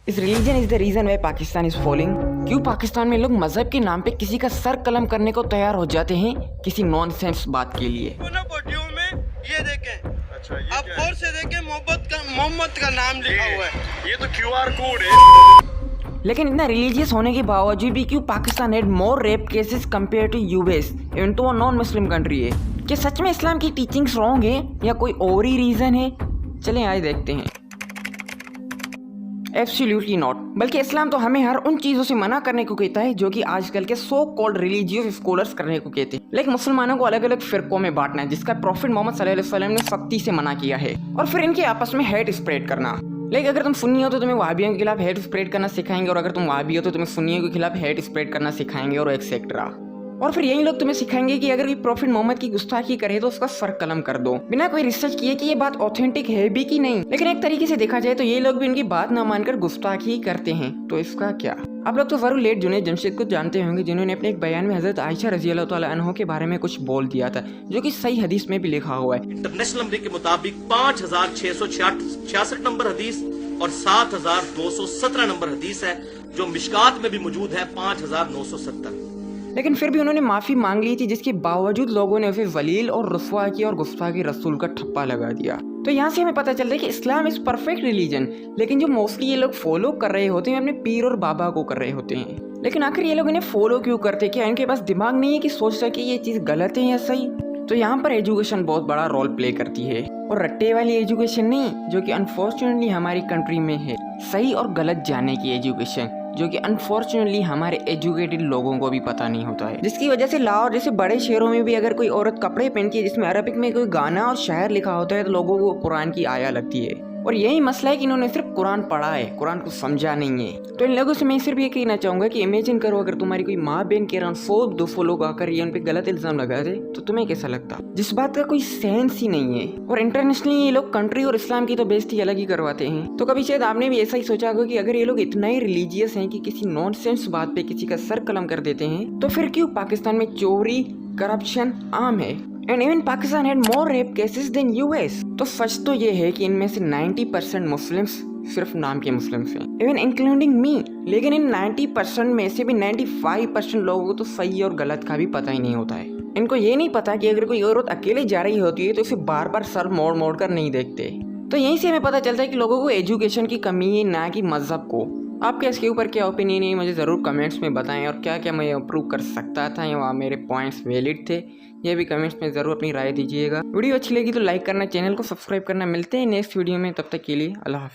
इस religion is the reason why Pakistan is falling. क्यों पाकिस्तान में लोग मजहब के नाम पे किसी का सर कलम करने को तैयार हो जाते हैं किसी नॉनसेंस बात के लिए। में ये देखें, अच्छा ये आप क्या है? गौर से देखें, मोहम्मद का नाम लिखा हुआ है। ये तो QR कोड है। लेकिन इतना रिलीजियस होने के बावजूद भी क्यों Pakistan had more rape cases compare to US even तो वो नॉन मुस्लिम कंट्री है। क्या सच में इस्लाम की टीचिंग्स रॉन्ग है या कोई और ही रीजन है? चलें आइए देखते हैं। एब्सोल्युटली नॉट, बल्कि इस्लाम तो हमें हर उन चीज़ों से मना करने को कहता है जो कि आजकल के सो कॉल्ड रिलीजियस स्कॉलर्स करने को कहते हैं। लेकिन मुसलमानों को अलग अलग फिरकों में बांटना है जिसका प्रॉफिट मोहम्मद सल्लल्लाहु अलैहि वसल्लम ने सख्ती से मना किया है, और फिर इनके आपस में हेट स्प्रेड करना। लेकिन अगर तुम सुन्नी हो तो तुम्हें वहाबियों के खिलाफ हेट स्प्रेड करना सिखाएंगे, और अगर तुम वहाबी हो तो तुम्हें सुन्नियों के खिलाफ हेट स्प्रेड करना सिखाएंगे और एक्सेट्रा। और फिर यही लोग तुम्हें सिखाएंगे कि अगर कोई प्रॉफिट मोहम्मद की गुस्ताखी करे तो उसका सर कलम कर दो, बिना कोई रिसर्च किए कि ये बात ऑथेंटिक है भी कि नहीं। लेकिन एक तरीके से देखा जाए तो ये लोग भी उनकी बात ना मानकर गुस्ताखी करते हैं, तो इसका क्या? आप लोग तो जरूर लेट जुनैद जमशेद को जानते होंगे, जिन्होंने अपने एक बयान में हजरत आयशा रजी अल्लाह तआला अन्हा के बारे में कुछ बोल दिया था, जो कि सही हदीस में भी लिखा हुआ है। इंटरनेशनल नंबर के मुताबिक 5666 नंबर हदीस और 7217 नंबर हदीस है, जो मिशकात में भी मौजूद है 5970। लेकिन फिर भी उन्होंने माफ़ी मांग ली थी, जिसके बावजूद लोगों ने उसे जलील और रुस्वा किया और गुस्ताखी रसूल का ठप्पा लगा दिया। तो यहाँ से हमें पता चलता है कि इस्लाम इज परफेक्ट रिलीजन, लेकिन जो मोस्टली ये लोग फॉलो कर रहे होते हैं अपने पीर और बाबा को कर रहे होते हैं। लेकिन आखिर ये लोग इन्हें फॉलो क्यों करते? क्या इनके पास दिमाग नहीं है कि सोच सके ये चीज़ गलत है या सही? तो यहाँ पर एजुकेशन बहुत बड़ा रोल प्ले करती है, और रट्टे वाली एजुकेशन नहीं, जो कि अनफॉर्चुनेटली हमारी कंट्री में है। सही और गलत जानने की एजुकेशन, जो कि अनफॉर्चुनेटली हमारे एजुकेटेड लोगों को भी पता नहीं होता है, जिसकी वजह से लाहौर जैसे बड़े शहरों में भी अगर कोई औरत कपड़े पहनती है जिसमें अरबिक में कोई गाना और शायर लिखा होता है तो लोगों को कुरान की आया लगती है। और यही मसला है कि इन्होंने सिर्फ कुरान पढ़ा है, कुरान को समझा नहीं है। तो इन लोगों से मैं सिर्फ ये कहना चाहूँगा कि इमेजिन करो अगर तुम्हारी कोई माँ बहन के अराउंड 100-200 लोग आकर ये उन पे गलत इल्जाम लगा दे तो तुम्हें कैसा लगता? जिस बात का कोई सेंस ही नहीं है। और इंटरनेशनली ये लोग कंट्री और इस्लाम की तो बेइज्जती अलग ही करवाते हैं। तो कभी शायद आपने भी ऐसा ही सोचा होगा कि अगर ये लोग इतना ही रिलीजियस हैं कि किसी नॉनसेंस बात पे किसी का सर कलम कर देते हैं, तो फिर क्यों पाकिस्तान में चोरी करप्शन आम है? And even Pakistan had more rape cases than US. तो सच तो ये है कि इनमें से 90% मुस्लिम्स सिर्फ नाम के मुस्लिम्स हैं, इवन इंक्लूडिंग मी। लेकिन इन 90% में से भी 95% लोगों को तो सही और गलत का भी पता ही नहीं होता है। इनको ये नहीं पता कि अगर कोई औरत अकेले जा रही होती है तो उसे बार बार सर मोड़ मोड़ कर नहीं देखते। तो यहीं से हमें पता चलता है कि लोगों को एजुकेशन की कमी है, ना कि मजहब को। आपके इसके ऊपर क्या ओपिनियन है मुझे ज़रूर कमेंट्स में बताएं, और क्या क्या मैं अप्रूव कर सकता था या मेरे पॉइंट्स वैलिड थे, ये भी कमेंट्स में ज़रूर अपनी राय दीजिएगा। वीडियो अच्छी लगी तो लाइक करना, चैनल को सब्सक्राइब करना। मिलते हैं नेक्स्ट वीडियो में, तब तक के लिए अल्लाह हाफ़िज़।